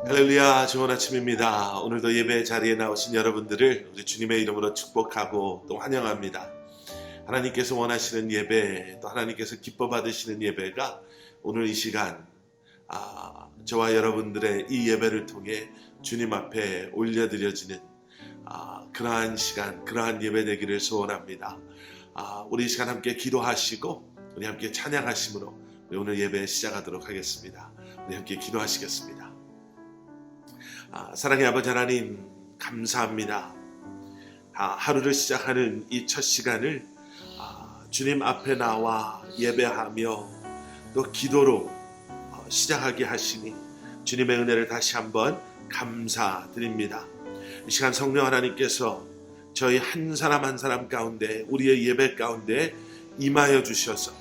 할렐루야, 좋은 아침입니다. 오늘도 예배 자리에 나오신 여러분들을 우리 주님의 이름으로 축복하고 또 환영합니다. 하나님께서 원하시는 예배, 또 하나님께서 기뻐 받으시는 예배가 오늘 이 시간 저와 여러분들의 이 예배를 통해 주님 앞에 올려드려지는 그러한 시간, 그러한 예배 되기를 소원합니다. 우리 이 시간 함께 기도하시고 우리 함께 찬양하심으로 우리 오늘 예배 시작하도록 하겠습니다. 우리 함께 기도하시겠습니다. 사랑의 아버지 하나님, 감사합니다. 하루를 시작하는 이 첫 시간을 주님 앞에 나와 예배하며 또 기도로 시작하게 하시니 주님의 은혜를 다시 한번 감사드립니다. 이 시간 성령 하나님께서 저희 한 사람 한 사람 가운데, 우리의 예배 가운데 임하여 주셔서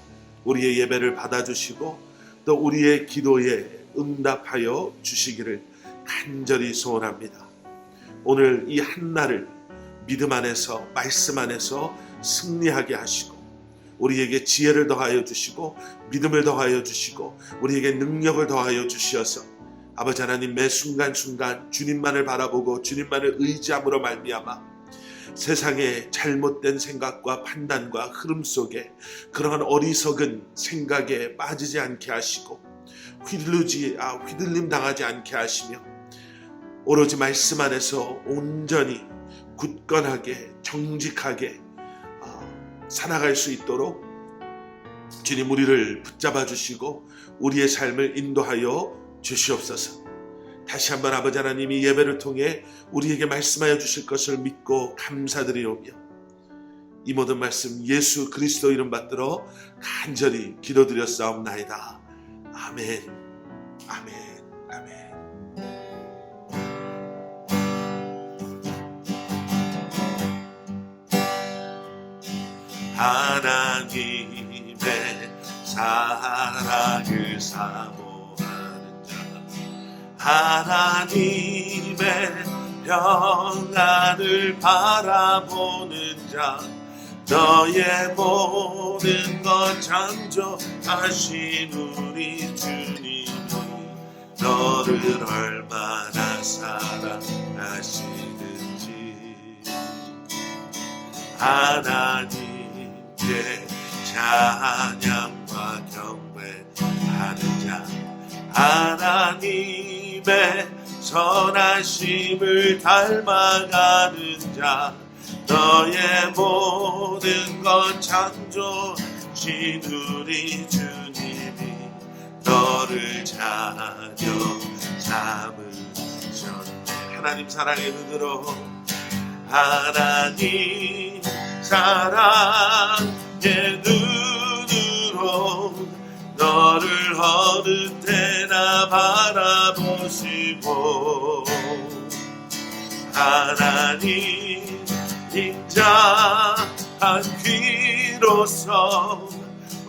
우리의 예배를 받아주시고 또 우리의 기도에 응답하여 주시기를 간절히 소원합니다. 오늘 이 한날을 믿음 안에서, 말씀 안에서 승리하게 하시고 우리에게 지혜를 더하여 주시고 믿음을 더하여 주시고 우리에게 능력을 더하여 주시어서 아버지 하나님, 매 순간순간 주님만을 바라보고 주님만을 의지함으로 말미암아 세상의 잘못된 생각과 판단과 흐름 속에 그러한 어리석은 생각에 빠지지 않게 하시고 휘둘림 당하지 않게 하시며 오로지 말씀 안에서 온전히 굳건하게 정직하게 살아갈 수 있도록 주님 우리를 붙잡아 주시고 우리의 삶을 인도하여 주시옵소서. 다시 한번 아버지 하나님이 예배를 통해 우리에게 말씀하여 주실 것을 믿고 감사드리오며 이 모든 말씀 예수 그리스도 이름 받들어 간절히 기도드렸사옵나이다. 아멘, 아멘, 아멘. 하나님의 사랑을 사모하는 자, 하나님의 평안을 바라보는 자, 너의 모든 것 창조하신 우리 주님이 너를 얼마나 사랑하시는지 하나님께 찬양과 경배하는 자, 하나님의 선하심을 닮아가는 자, 너의 모든 것 창조신 우리 주님이 너를 자녀 삼으셨네. 하나님 사랑의 눈으로, 하나님 사랑의 눈으로 너를 어느 때나 바라보시고 하나님 인자한 귀로서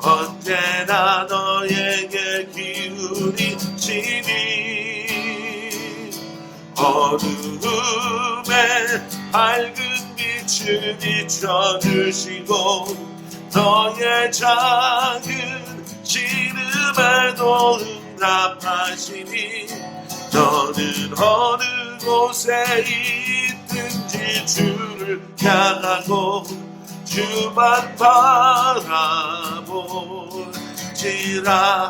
언제나 너에게 기울이시니 어두움에 밝은 빛을 비춰주시고 너의 작은 시름에도 응답하시니 너는 어느 곳에 있든지 주를 향하고 주만 바라보지라.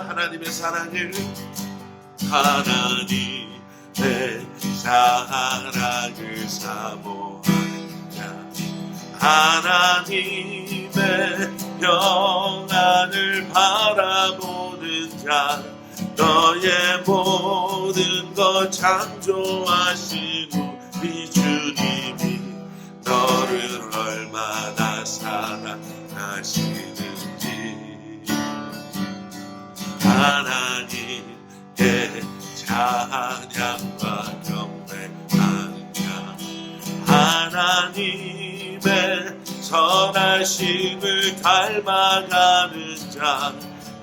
하나님의 사랑을, 하나님의 사랑을 사모하는 자, 하나님의 평안을 바라보는 자, 너의 모든 것 창조하신 우리 주님이 너를 얼마나 사랑하시는지 하나님께 찬양과 경배하는 자, 하나님의 선하심을 닮아가는 자,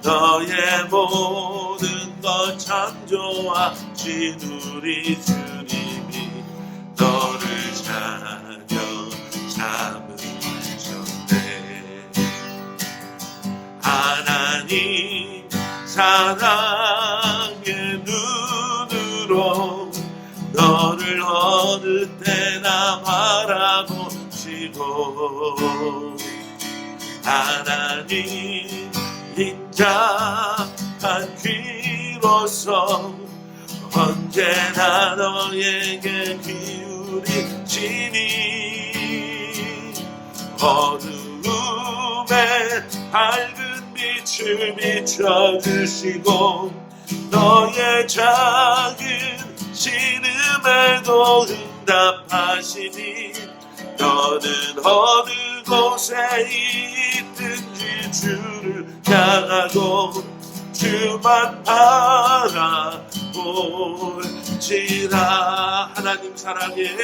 너의 모든 것 창조하신 우리 주님이 너를 자녀 삼으셨네. 하나님 사랑의 눈으로 하나님 인자한 귀로서 언제나 너에게 기울이시니 어두움에 밝은 빛을 비춰주시고 너의 작은 신음에도 응답하시니 너는 어느 곳에 있든지 주를 향하고 주만 바라볼지라. 하나님 사랑해,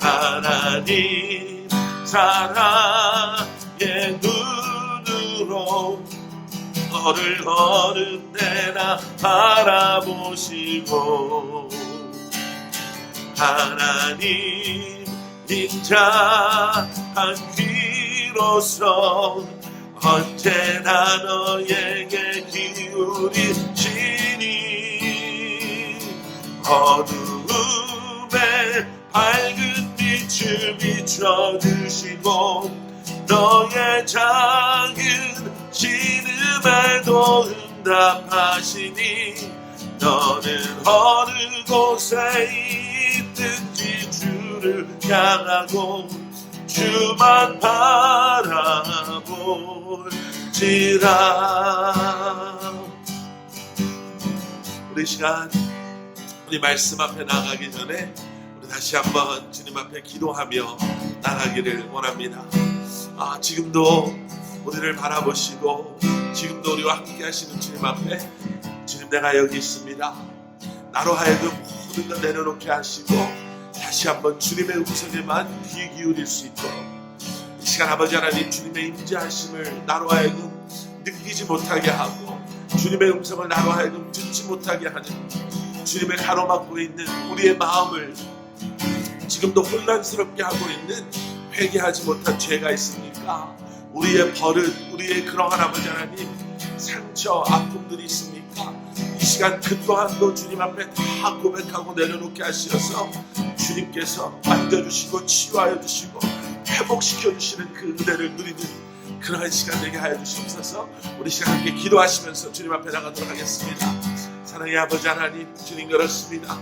하나님 사랑의 눈으로 너를 어느 때나 바라보시고 하나님 인자한 귀로서 언제나 너에게 기울이시니 어두움에 밝은 빛을 비춰주시고 너의 작은 신음에도 응답하시니 너는 어느 곳에 있든지 주를 향하고 주만 바라볼지라. 우리 시간 우리 말씀 앞에 나가기 전에 우리 다시 한번 주님 앞에 기도하며 나가기를 원합니다. 지금도 우리를 바라보시고 지금도 우리와 함께 하시는 주님 앞에 주님 내가 여기 있습니다. 나로 하여금 모든 것 내려놓게 하시고 다시 한번 주님의 음성에만 귀 기울일 수 있도록 이 시간 아버지 하나님 주님의 임재하심을 나로 하여금 느끼지 못하게 하고 주님의 음성을 나로 하여금 듣지 못하게 하는 주님의 가로막고 있는 우리의 마음을 지금도 혼란스럽게 하고 있는 회개하지 못한 죄가 있습니까? 우리의 버릇, 우리의 그러한 아버지 하나님 상처, 아픔들이 있습니까? 이 시간 그 또한도 주님 앞에 다 고백하고 내려놓게 하시어서 주님께서 만져주시고 치유하여 주시고 회복시켜 주시는 그 은혜를 누리는 그러한 시간 되게 하여 주시옵소서. 우리 시간 함께 기도하시면서 주님 앞에 나가도록 하겠습니다. 사랑의 아버지 하나님 주님 그렇습니다.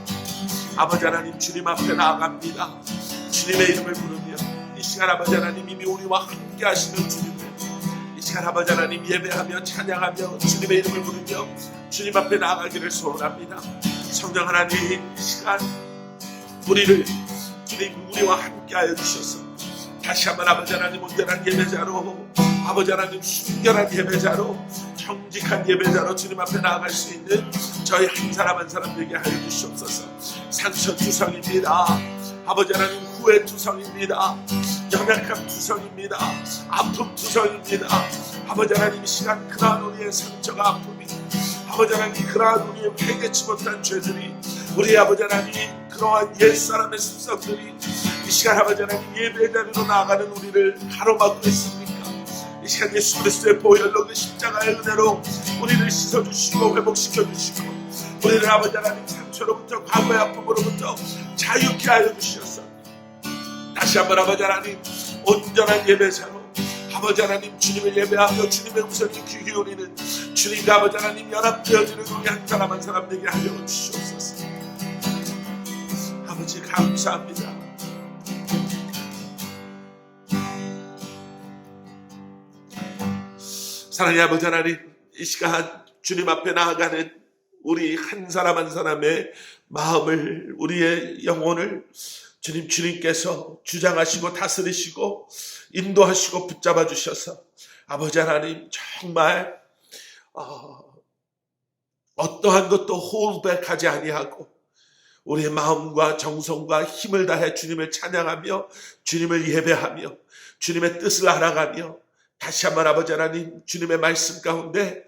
아버지 하나님 주님 앞에 나아갑니다. 주님의 이름을 부르며 이 시간 아버지 하나님 이미 우리와 함께 하시는 주님을 이 시간 아버지 하나님 예배하며 찬양하며 주님의 이름을 부르며 주님 앞에 나아가기를 소원합니다. 성령 하나님 이 시간 우리를 주님 우리와 함께 하여 주셔서 다시 한번 아버지 하나님 온전한 예배자로 아버지 하나님 순결한 예배자로 정직한 예배자로 주님 앞에 나아갈 수 있는 저희 한 사람 한 사람 되게 하여 주시옵소서. 상처투성입니다. 아버지 하나님 후회투성입니다. 연약함투성입니다. 아픔투성입니다. 아버지 하나님 이 시간 그러한 우리의 상처가 아픔이 아버지 하나님 그러한 우리의 회개치 못한 죄들이 우리 아버지 하나님 그러한 옛사람의 습성들이 이 시간 아버지 하나님 예배의 자리로 나아가는 우리를 가로막고 있습니까? 이 시간 예수 그리스도의 보혈로 그 십자가의 은혜로 우리를 씻어주시고 회복시켜주시고 우리를 아버지 하나님 상처로부터 과거의 아픔으로부터 자유케 하여 주시옵소서. 다시 한번 아버지 하나님 온전한 예배자로 아버지 하나님 주님을 예배하며 주님의 음성에 귀 기울이는 주님과 아버지 하나님 연합되어지는 우리 한 사람 한 사람 되게 하여 주시옵소서. 아버지 감사합니다. 사랑의 아버지 하나님 이 시간 주님 앞에 나아가는 우리 한 사람 한 사람의 마음을 우리의 영혼을 주님께서 주장하시고 다스리시고 인도하시고 붙잡아 주셔서 아버지 하나님 정말 어떠한 것도 호백하지 아니하고 우리의 마음과 정성과 힘을 다해 주님을 찬양하며 주님을 예배하며 주님의 뜻을 알아가며 다시 한번 아버지 하나님 주님의 말씀 가운데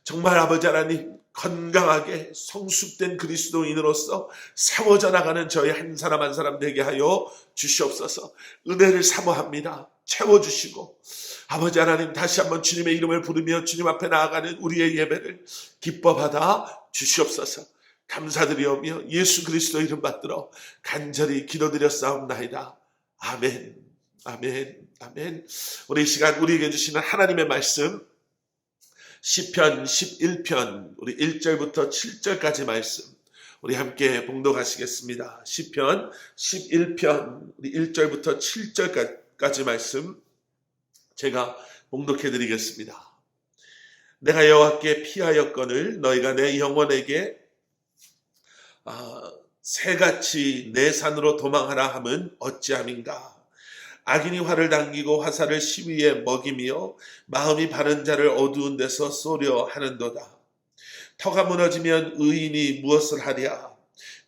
정말 아버지 하나님 건강하게 성숙된 그리스도인으로서 세워져 나가는 저희 한 사람 한 사람 되게 하여 주시옵소서. 은혜를 사모합니다. 채워주시고 아버지 하나님 다시 한번 주님의 이름을 부르며 주님 앞에 나아가는 우리의 예배를 기뻐 받아 주시옵소서. 감사드리오며 예수 그리스도 이름 받들어 간절히 기도드렸사옵나이다. 아멘. 아멘. 아멘. 우리 이 시간 우리에게 주시는 하나님의 말씀 시편 11편 우리 1절부터 7절까지 말씀 우리 함께 봉독하시겠습니다. 시편 11편 우리 1절부터 7절까지 말씀 제가 봉독해 드리겠습니다. 내가 여호와께 피하였거늘 너희가 내 영혼에게 새같이 내 산으로 도망하라 함은 어찌함인가. 악인이 활을 당기고 화살을 시위에 먹이며 마음이 바른 자를 어두운 데서 쏘려 하는도다. 터가 무너지면 의인이 무엇을 하랴.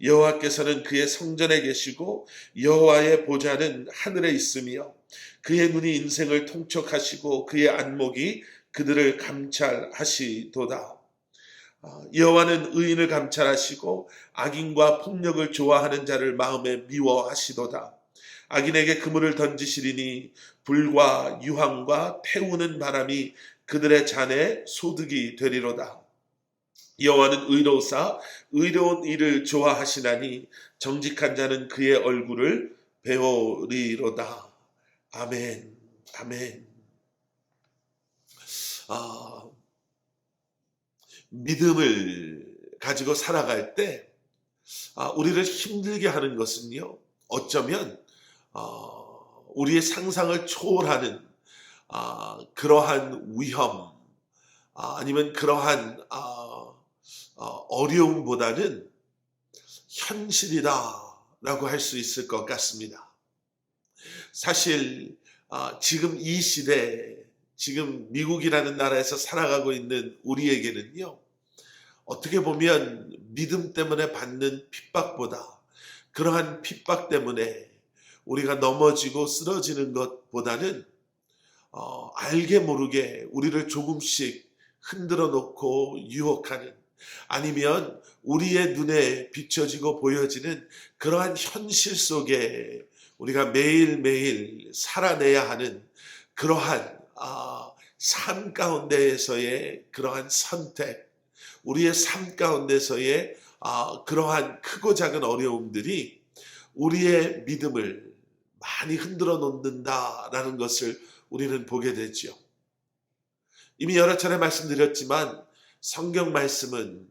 여호와께서는 그의 성전에 계시고 여호와의 보좌는 하늘에 있으며 그의 눈이 인생을 통촉하시고 그의 안목이 그들을 감찰하시도다. 여호와는 의인을 감찰하시고 악인과 폭력을 좋아하는 자를 마음에 미워하시도다. 악인에게 그물을 던지시리니 불과 유황과 태우는 바람이 그들의 잔에 소득이 되리로다. 여호와는 의로우사 의로운 일을 좋아하시나니 정직한 자는 그의 얼굴을 배우리로다. 아멘. 아멘. 믿음을 가지고 살아갈 때 우리를 힘들게 하는 것은요, 어쩌면 우리의 상상을 초월하는 그러한 위험 아니면 그러한 어려움보다는 현실이다라고 할 수 있을 것 같습니다. 사실 지금 이 시대 지금 미국이라는 나라에서 살아가고 있는 우리에게는요, 어떻게 보면 믿음 때문에 받는 핍박보다 그러한 핍박 때문에 우리가 넘어지고 쓰러지는 것보다는 알게 모르게 우리를 조금씩 흔들어 놓고 유혹하는, 아니면 우리의 눈에 비춰지고 보여지는 그러한 현실 속에 우리가 매일매일 살아내야 하는 그러한 삶 가운데에서의 그러한 선택, 우리의 삶 가운데서의 그러한 크고 작은 어려움들이 우리의 믿음을 많이 흔들어 놓는다라는 것을 우리는 보게 되죠. 이미 여러 차례 말씀드렸지만 성경 말씀은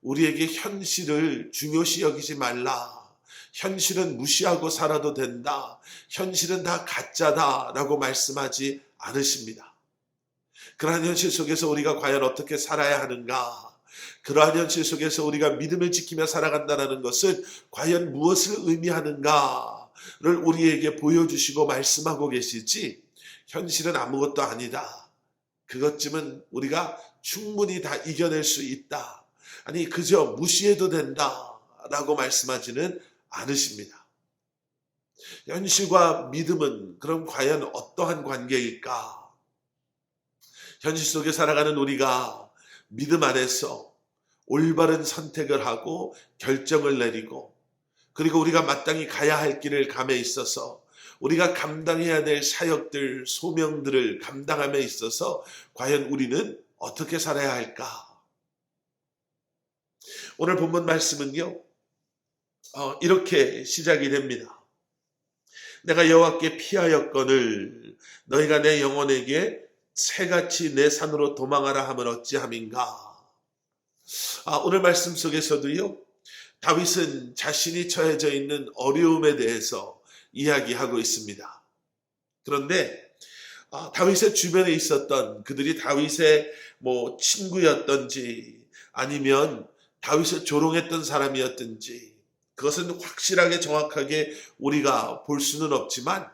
우리에게 현실을 중요시 여기지 말라, 현실은 무시하고 살아도 된다, 현실은 다 가짜다라고 말씀하지 않으십니다. 그러한 현실 속에서 우리가 과연 어떻게 살아야 하는가, 그러한 현실 속에서 우리가 믿음을 지키며 살아간다는 것은 과연 무엇을 의미하는가를 우리에게 보여주시고 말씀하고 계시지, 현실은 아무것도 아니다, 그것쯤은 우리가 충분히 다 이겨낼 수 있다, 아니 그저 무시해도 된다 라고 말씀하지는 않으십니다. 현실과 믿음은 그럼 과연 어떠한 관계일까? 현실 속에 살아가는 우리가 믿음 안에서 올바른 선택을 하고 결정을 내리고, 그리고 우리가 마땅히 가야 할 길을 감에 있어서 우리가 감당해야 될 사역들, 소명들을 감당함에 있어서 과연 우리는 어떻게 살아야 할까? 오늘 본문 말씀은요, 이렇게 시작이 됩니다. 내가 여호와께 피하였거늘 너희가 내 영혼에게 새같이 내 산으로 도망하라 하면 어찌함인가. 오늘 말씀 속에서도요, 다윗은 자신이 처해져 있는 어려움에 대해서 이야기하고 있습니다. 그런데 다윗의 주변에 있었던 그들이 다윗의 친구였던지 아니면 다윗을 조롱했던 사람이었든지 그것은 확실하게 정확하게 우리가 볼 수는 없지만,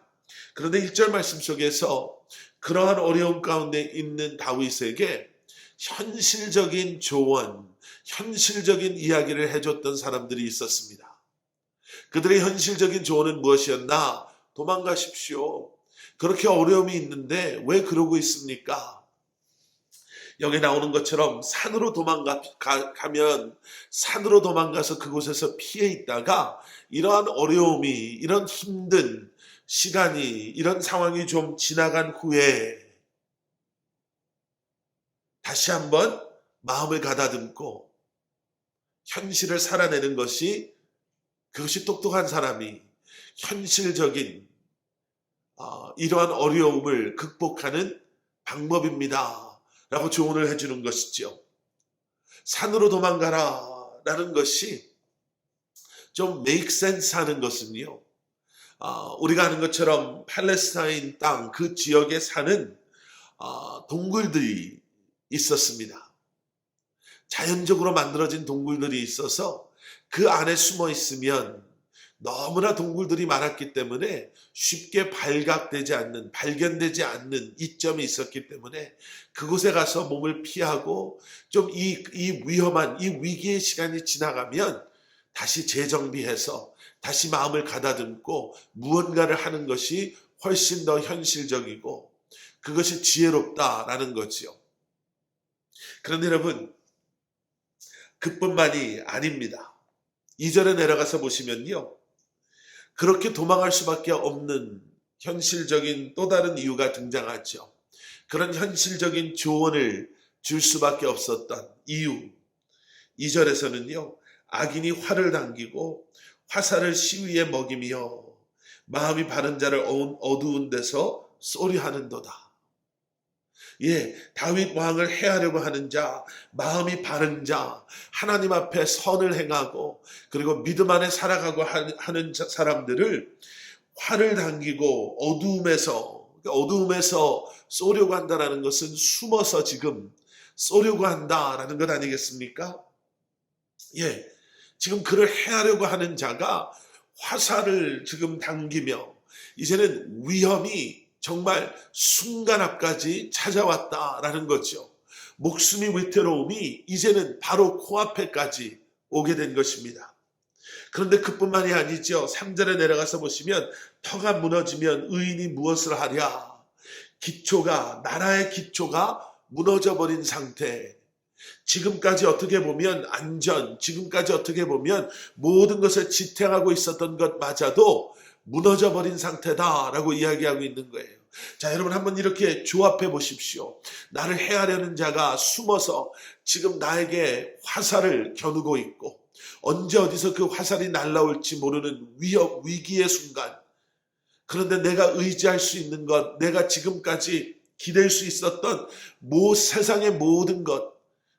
그런데 1절 말씀 속에서 그러한 어려움 가운데 있는 다윗에게 현실적인 조언, 현실적인 이야기를 해줬던 사람들이 있었습니다. 그들의 현실적인 조언은 무엇이었나? 도망가십시오. 그렇게 어려움이 있는데 왜 그러고 있습니까? 여기 나오는 것처럼 산으로 도망가면 산으로 도망가서 그곳에서 피해 있다가 이러한 어려움이, 이런 힘든 시간이, 이런 상황이 좀 지나간 후에 다시 한번 마음을 가다듬고 현실을 살아내는 것이, 그것이 똑똑한 사람이 현실적인 이러한 어려움을 극복하는 방법입니다 라고 조언을 해주는 것이죠. 산으로 도망가라 라는 것이 좀 make sense 하는 것은요, 우리가 아는 것처럼 팔레스타인 땅 그 지역에 사는 동굴들이 있었습니다. 자연적으로 만들어진 동굴들이 있어서 그 안에 숨어 있으면 너무나 동굴들이 많았기 때문에 쉽게 발견되지 않는 이점이 있었기 때문에 그곳에 가서 몸을 피하고 좀 이 위험한 이 위기의 시간이 지나가면 다시 재정비해서 다시 마음을 가다듬고 무언가를 하는 것이 훨씬 더 현실적이고 그것이 지혜롭다라는 거지요. 그런데 여러분, 그뿐만이 아닙니다. 2절에 내려가서 보시면요, 그렇게 도망할 수밖에 없는 현실적인 또 다른 이유가 등장하죠. 그런 현실적인 조언을 줄 수밖에 없었던 이유. 2절에서는요, 악인이 활을 당기고 화살을 시위에 먹이며 마음이 바른 자를 어두운 데서 쏘리하는도다. 예, 다윗 왕을 해하려고 하는 자, 마음이 바른 자, 하나님 앞에 선을 행하고 그리고 믿음 안에 살아가고 하는 사람들을 활을 당기고 어두움에서 쏘려고 한다는 것은 숨어서 지금 쏘려고 한다라는 것 아니겠습니까? 예, 지금 그를 해하려고 하는 자가 화살을 지금 당기며 이제는 위험이 정말 순간 앞까지 찾아왔다라는 거죠. 목숨이 위태로움이 이제는 바로 코앞에까지 오게 된 것입니다. 그런데 그뿐만이 아니죠. 3절에 내려가서 보시면 터가 무너지면 의인이 무엇을 하랴. 나라의 기초가 무너져 버린 상태. 지금까지 어떻게 보면 지금까지 어떻게 보면 모든 것을 지탱하고 있었던 것마저도 무너져 버린 상태다라고 이야기하고 있는 거예요. 자, 여러분 한번 이렇게 조합해 보십시오. 나를 해하려는 자가 숨어서 지금 나에게 화살을 겨누고 있고 언제 어디서 그 화살이 날아올지 모르는 위기의 순간, 그런데 내가 의지할 수 있는 것, 내가 지금까지 기댈 수 있었던 세상의 모든 것,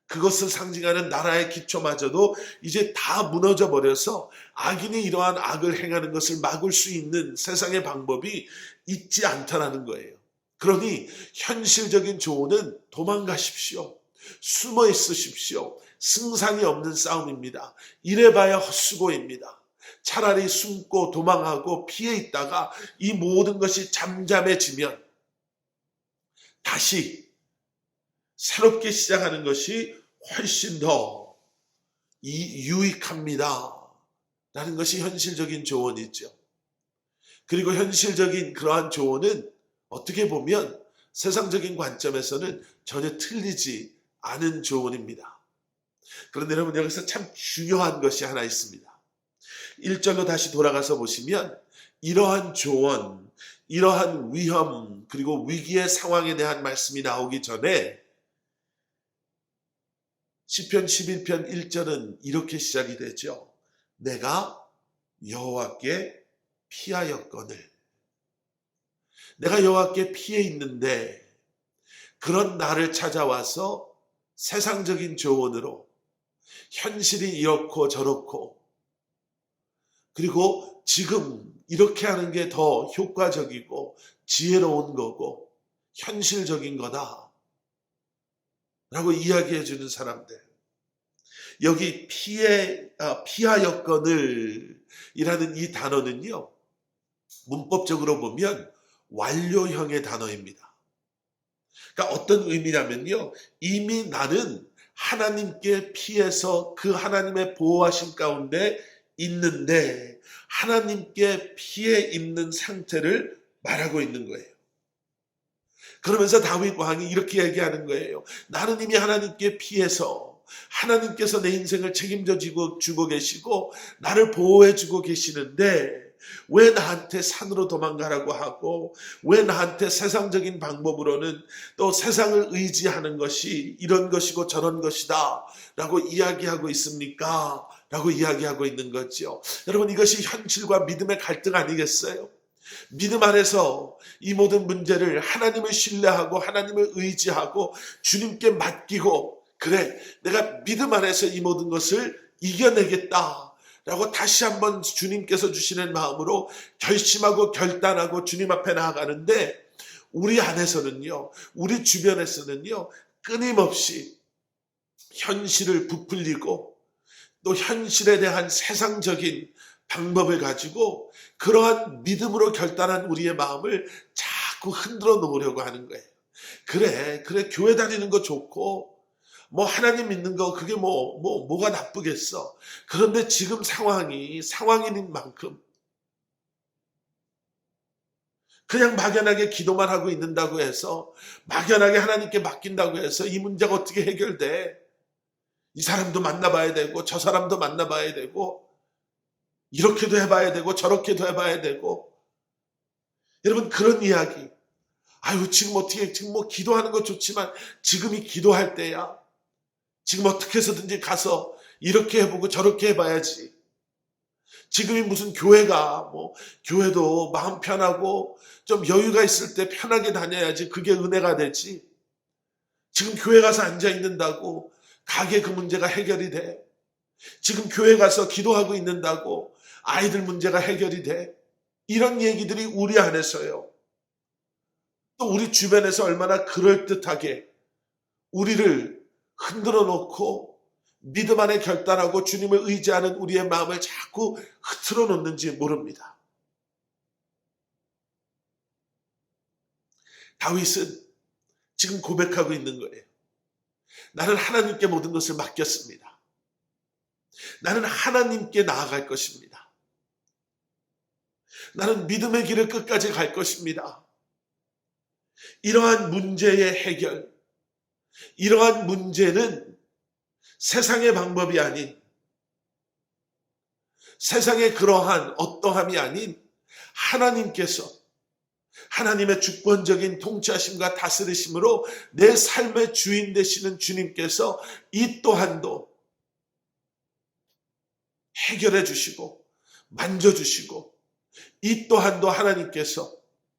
그것을 상징하는 나라의 기초마저도 이제 다 무너져 버려서 악인이 이러한 악을 행하는 것을 막을 수 있는 세상의 방법이 있지 않다라는 거예요. 그러니 현실적인 조언은 도망가십시오. 숨어 있으십시오. 승산이 없는 싸움입니다. 이래봐야 헛수고입니다. 차라리 숨고 도망하고 피해 있다가 이 모든 것이 잠잠해지면 다시 새롭게 시작하는 것이 훨씬 더 유익합니다. 라는 것이 현실적인 조언이죠. 그리고 현실적인 그러한 조언은 어떻게 보면 세상적인 관점에서는 전혀 틀리지 않은 조언입니다. 그런데 여러분 여기서 참 중요한 것이 하나 있습니다. 1절로 다시 돌아가서 보시면 이러한 조언, 이러한 위험 그리고 위기의 상황에 대한 말씀이 나오기 전에 시편 11편 1절은 이렇게 시작이 되죠. 내가 여호와께 피하였거늘. 내가 여호와께 피해 있는데 그런 나를 찾아와서 세상적인 조언으로 현실이 이렇고 저렇고 그리고 지금 이렇게 하는 게 더 효과적이고 지혜로운 거고 현실적인 거다 라고 이야기해 주는 사람들. 여기 피하였거늘 이라는 이 단어는요, 문법적으로 보면 완료형의 단어입니다. 그러니까 어떤 의미냐면요, 이미 나는 하나님께 피해서 그 하나님의 보호하심 가운데 있는데 하나님께 피해 있는 상태를 말하고 있는 거예요. 그러면서 다윗 왕이 이렇게 얘기하는 거예요. 나는 이미 하나님께 피해서 하나님께서 내 인생을 책임져 주고 계시고 나를 보호해 주고 계시는데 왜 나한테 산으로 도망가라고 하고 왜 나한테 세상적인 방법으로는 또 세상을 의지하는 것이 이런 것이고 저런 것이다 라고 이야기하고 있습니까? 라고 이야기하고 있는 거죠. 여러분 이것이 현실과 믿음의 갈등 아니겠어요? 믿음 안에서 이 모든 문제를 하나님을 신뢰하고 하나님을 의지하고 주님께 맡기고, 그래, 내가 믿음 안에서 이 모든 것을 이겨내겠다 라고 다시 한번 주님께서 주시는 마음으로 결심하고 결단하고 주님 앞에 나아가는데, 우리 안에서는요, 우리 주변에서는요, 끊임없이 현실을 부풀리고 또 현실에 대한 세상적인 방법을 가지고 그러한 믿음으로 결단한 우리의 마음을 자꾸 흔들어 놓으려고 하는 거예요. 그래, 교회 다니는 거 좋고, 뭐 하나님 믿는 거 그게 뭐가 나쁘겠어. 그런데 지금 상황인 만큼 그냥 막연하게 기도만 하고 있는다고 해서, 막연하게 하나님께 맡긴다고 해서 이 문제가 어떻게 해결돼? 이 사람도 만나봐야 되고 저 사람도 만나봐야 되고 이렇게도 해봐야 되고 저렇게도 해봐야 되고. 여러분, 그런 이야기, 아유 지금 어떻게, 지금 뭐 기도하는 거 좋지만 지금이 기도할 때야. 지금 어떻게 해서든지 가서 이렇게 해보고 저렇게 해봐야지. 지금이 무슨 교회도 마음 편하고 좀 여유가 있을 때 편하게 다녀야지 그게 은혜가 되지. 지금 교회 가서 앉아 있는다고 가게 그 문제가 해결이 돼? 지금 교회 가서 기도하고 있는다고 아이들 문제가 해결이 돼? 이런 얘기들이 우리 안에서요, 또 우리 주변에서 얼마나 그럴듯하게 우리를 흔들어 놓고 믿음 안에 결단하고 주님을 의지하는 우리의 마음을 자꾸 흐트러 놓는지 모릅니다. 다윗은 지금 고백하고 있는 거예요. 나는 하나님께 모든 것을 맡겼습니다. 나는 하나님께 나아갈 것입니다. 나는 믿음의 길을 끝까지 갈 것입니다. 이러한 문제의 해결, 이러한 문제는 세상의 방법이 아닌, 세상의 그러한 어떠함이 아닌 하나님께서, 하나님의 주권적인 통치하심과 다스리심으로 내 삶의 주인 되시는 주님께서 이 또한도 해결해 주시고 만져주시고, 이 또한도 하나님께서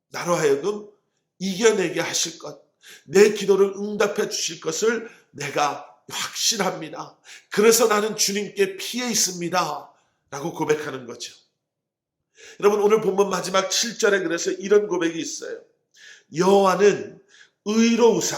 나로 하여금 이겨내게 하실 것, 내 기도를 응답해 주실 것을 내가 확신합니다. 그래서 나는 주님께 피해 있습니다 라고 고백하는 거죠. 여러분, 오늘 본문 마지막 7절에 그래서 이런 고백이 있어요. 여호와는 의로우사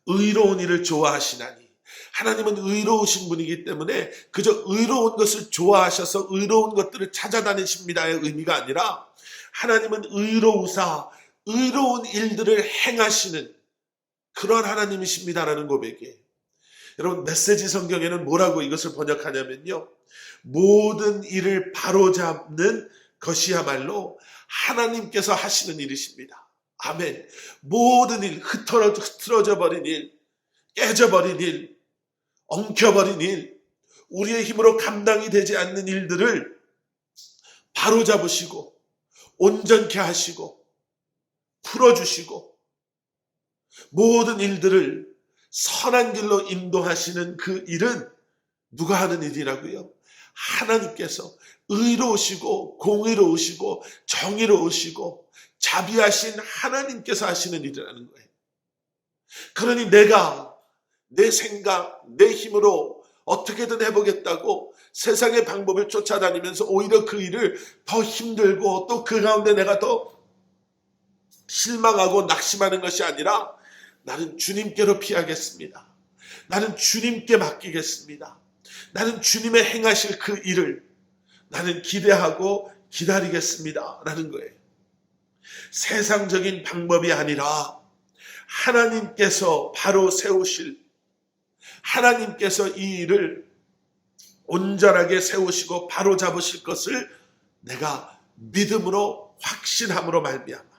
의로운 일을 좋아하시나니. 하나님은 의로우신 분이기 때문에 그저 의로운 것을 좋아하셔서 의로운 것들을 찾아다니십니다의 의미가 아니라, 하나님은 의로우사 의로운 일들을 행하시는 그런 하나님이십니다라는 고백이에요. 여러분, 메시지 성경에는 뭐라고 이것을 번역하냐면요, 모든 일을 바로잡는 것이야말로 하나님께서 하시는 일이십니다. 아멘. 모든 일, 흐트러져 버린 일, 깨져버린 일, 엉켜버린 일, 우리의 힘으로 감당이 되지 않는 일들을 바로잡으시고 온전케 하시고 풀어주시고 모든 일들을 선한 길로 인도하시는 그 일은 누가 하는 일이라고요? 하나님께서 의로우시고 공의로우시고 정의로우시고 자비하신 하나님께서 하시는 일이라는 거예요. 그러니 내가 내 생각, 내 힘으로 어떻게든 해보겠다고 세상의 방법을 쫓아다니면서 오히려 그 일을 더 힘들고 또 그 가운데 내가 더 실망하고 낙심하는 것이 아니라, 나는 주님께로 피하겠습니다. 나는 주님께 맡기겠습니다. 나는 주님의 행하실 그 일을 나는 기대하고 기다리겠습니다 라는 거예요. 세상적인 방법이 아니라 하나님께서 바로 세우실, 하나님께서 이 일을 온전하게 세우시고 바로 잡으실 것을 내가 믿음으로 확신함으로 말미암아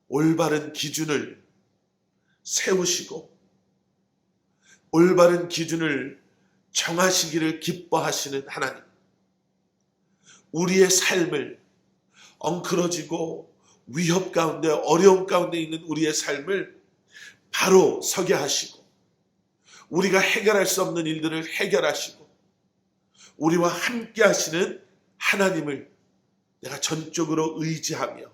올바른 기준을 세우시고 올바른 기준을 정하시기를 기뻐하시는 하나님, 우리의 삶을 엉클어지고 위협 가운데 어려움 가운데 있는 우리의 삶을 바로 서게 하시고, 우리가 해결할 수 없는 일들을 해결하시고 우리와 함께 하시는 하나님을 내가 전적으로 의지하며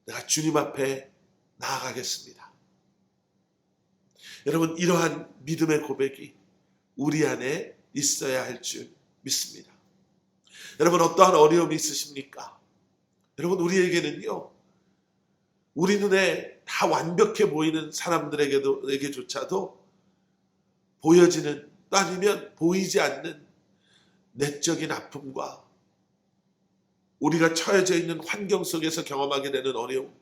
내가 주님 앞에 나아가겠습니다. 여러분, 이러한 믿음의 고백이 우리 안에 있어야 할 줄 믿습니다. 여러분, 어떠한 어려움이 있으십니까? 여러분, 우리에게는요, 우리 눈에 다 완벽해 보이는 사람들에게조차도 보여지는, 또 아니면 보이지 않는 내적인 아픔과 우리가 처해져 있는 환경 속에서 경험하게 되는 어려움,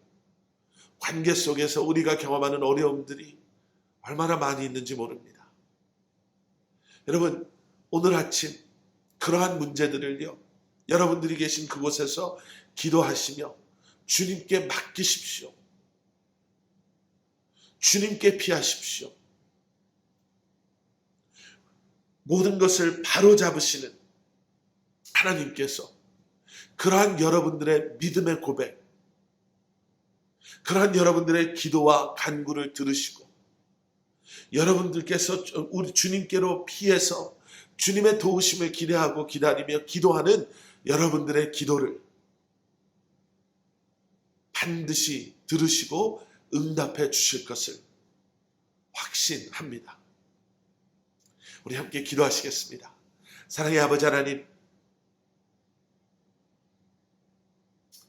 관계 속에서 우리가 경험하는 어려움들이 얼마나 많이 있는지 모릅니다. 여러분, 오늘 아침 그러한 문제들을요, 여러분들이 계신 그곳에서 기도하시며 주님께 맡기십시오. 주님께 피하십시오. 모든 것을 바로잡으시는 하나님께서 그러한 여러분들의 믿음의 고백, 그러한 여러분들의 기도와 간구를 들으시고 여러분들께서 우리 주님께로 피해서 주님의 도우심을 기대하고 기다리며 기도하는 여러분들의 기도를 반드시 들으시고 응답해 주실 것을 확신합니다. 우리 함께 기도하시겠습니다. 사랑의 아버지 하나님,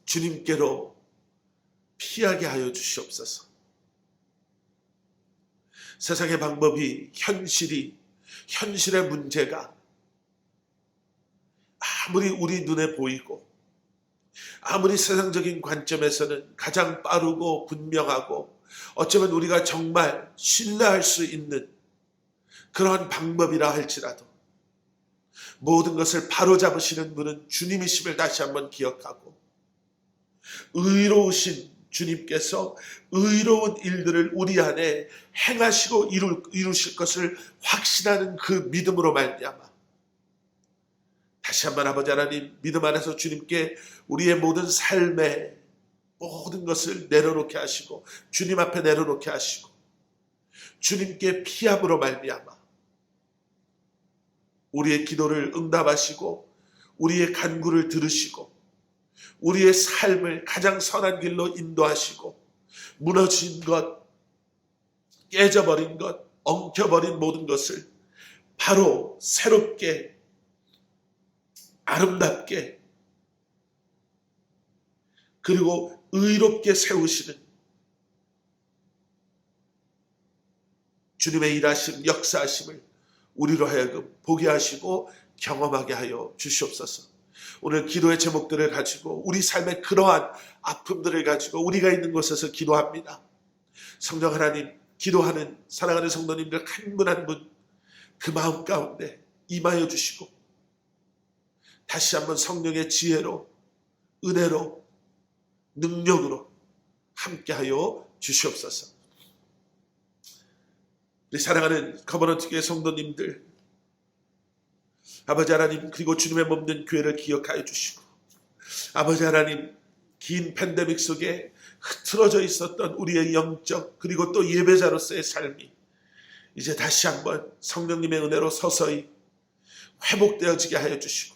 주님께로 피하게 하여 주시옵소서. 세상의 방법이, 현실의 문제가 아무리 우리 눈에 보이고 아무리 세상적인 관점에서는 가장 빠르고 분명하고 어쩌면 우리가 정말 신뢰할 수 있는 그러한 방법이라 할지라도 모든 것을 바로잡으시는 분은 주님이심을 다시 한번 기억하고 의로우신 주님께서 의로운 일들을 우리 안에 행하시고 이루실 것을 확신하는 그 믿음으로 말미암아 다시 한번 아버지 하나님, 믿음 안에서 주님께 우리의 모든 삶의 모든 것을 내려놓게 하시고 주님 앞에 내려놓게 하시고 주님께 피함으로 말미암아 우리의 기도를 응답하시고 우리의 간구를 들으시고 우리의 삶을 가장 선한 길로 인도하시고 무너진 것, 깨져버린 것, 엉켜버린 모든 것을 바로 새롭게 아름답게 그리고 의롭게 세우시는 주님의 일하심, 역사하심을 우리로 하여금 보게 하시고 경험하게 하여 주시옵소서. 오늘 기도의 제목들을 가지고 우리 삶의 그러한 아픔들을 가지고 우리가 있는 곳에서 기도합니다. 성령 하나님, 기도하는 사랑하는 성도님들 한 분 한 분 그 마음 가운데 임하여 주시고 다시 한번 성령의 지혜로 은혜로 능력으로 함께하여 주시옵소서. 우리 사랑하는 커버넌트 교회 성도님들, 아버지 하나님, 그리고 주님의 몸된 교회를 기억하여 주시고 아버지 하나님, 긴 팬데믹 속에 흐트러져 있었던 우리의 영적 그리고 또 예배자로서의 삶이 이제 다시 한번 성령님의 은혜로 서서히 회복되어지게 하여 주시고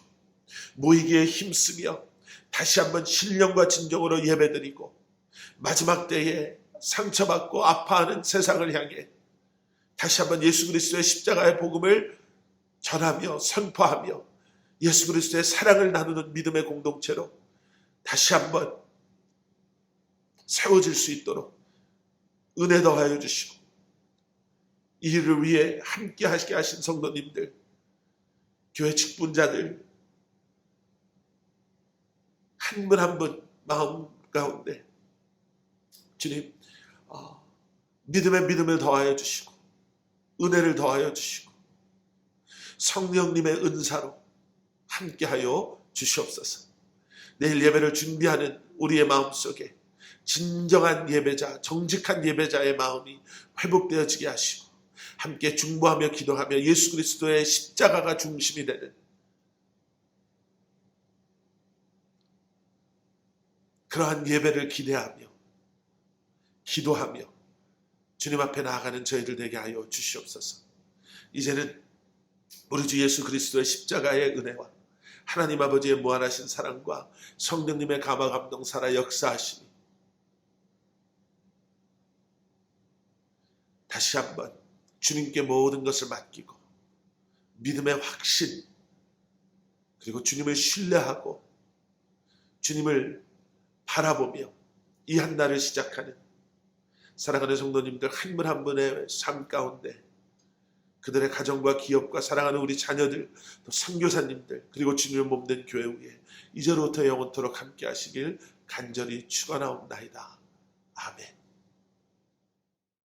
모이기에 힘쓰며 다시 한번 신령과 진정으로 예배드리고 마지막 때에 상처받고 아파하는 세상을 향해 다시 한번 예수 그리스도의 십자가의 복음을 전하며 선포하며 예수 그리스도의 사랑을 나누는 믿음의 공동체로 다시 한번 세워질 수 있도록 은혜 더하여 주시고 이 일을 위해 함께 하시게 하신 성도님들, 교회 직분자들 한 분 한 분 마음 가운데 주님 믿음을 더하여 주시고 은혜를 더하여 주시고 성령님의 은사로 함께하여 주시옵소서. 내일 예배를 준비하는 우리의 마음속에 진정한 예배자, 정직한 예배자의 마음이 회복되어지게 하시고 함께 중보하며 기도하며 예수 그리스도의 십자가가 중심이 되는 그러한 예배를 기대하며 기도하며 주님 앞에 나아가는 저희들 되게 하여 주시옵소서. 이제는 우리 주 예수 그리스도의 십자가의 은혜와 하나님 아버지의 무한하신 사랑과 성령님의 감화 감동 살아 역사하시니 다시 한번 주님께 모든 것을 맡기고 믿음의 확신, 그리고 주님을 신뢰하고 주님을 바라보며 이 한 날을 시작하는 사랑하는 성도님들 한 분 한 분의 삶 가운데 그들의 가정과 기업과 사랑하는 우리 자녀들, 또 선교사님들, 그리고 주님의 몸된 교회 위에 이제로부터 영원토록 함께 하시길 간절히 축원하옵나이다. 아멘.